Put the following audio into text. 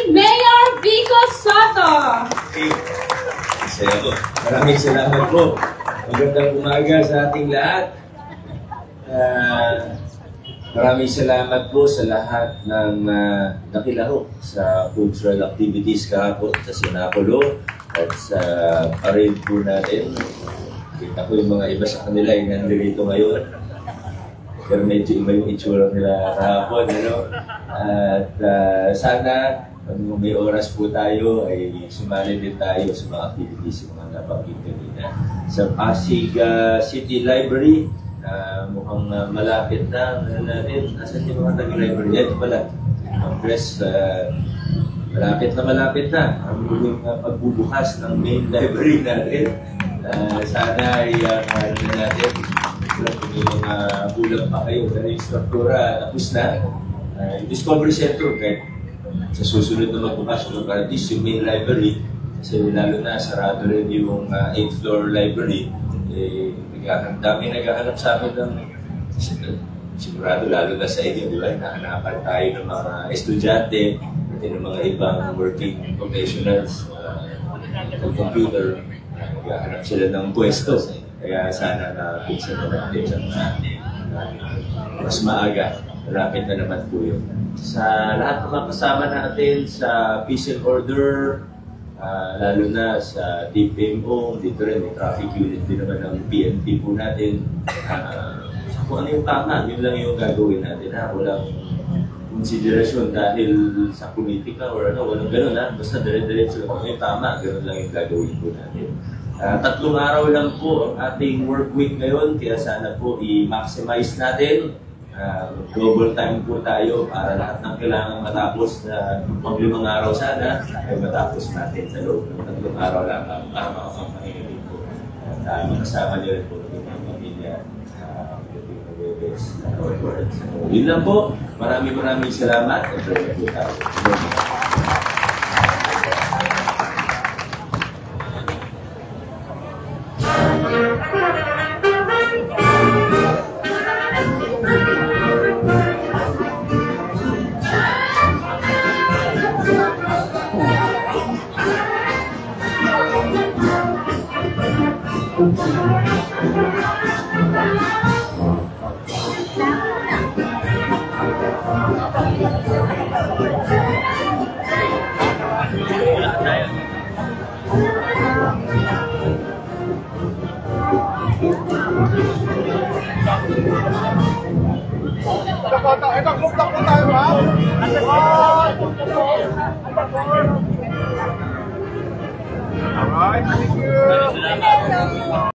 Mayor Vico Soto. Okay. Maraming salamat po. Magandang umaga sa ating lahat. Maraming salamat po sa lahat ng nakilahok sa cultural activities kahapon sa Sinaculo at sa parade po natin. Kita ko yung mga iba sa kanila ay nandito ngayon. Pero medyo iba yung itsura nila kahapon. Ano? At sana kung may oras po tayo ay sumali din tayo sa mga activities yung mga nabanggit kanina. Sa Pasig City Library, mukhang malapit na natin. Nasaan yung mga nag-library? Ito pala. Congress, malapit na. Ang muling pagbubukas ng main library natin. Sana ay ano natin. Kung yung mga kulang pa kayo, pero yung struktura tapos na. Yung Discovery Center, kahit sa susunod na magbukas ng Paradis, yung main library, kasi lalo na sarado rin yung 8th floor library, dami naghahanap sa amin ng sigurado lalo na sa inyo, di ba? Nahanapan tayo ng mga estudyante at ng mga ibang working professionals ng computer. Naghahanap sila ng pwesto. Kaya sana na-pinsan na natin sa mas maaga. Malapit na naman po yun. Sa lahat ng mga kasama natin sa Peace and Order, lalo na sa DPMO, dito rin may traffic unit din naman ng PNP po natin. Kung ano yung tama, yun lang yung gagawin natin. Walang konsiderasyon dahil sa politika or ano, walang ganun ha. Basta dire-diretso lang yung tama, ganun lang yung gagawin po natin. 3 araw lang po ang ating work week ngayon, kaya sana po i-maximize natin. Global time po tayo para lahat ng kailangan matapos na 5 araw sana ay matapos natin sa loob ng 3 araw lang para makapagpahinga po. At makasama niyo rin po ng mga pamilya yun lang po. Maraming salamat at salamat po tayo. Alright, thank you.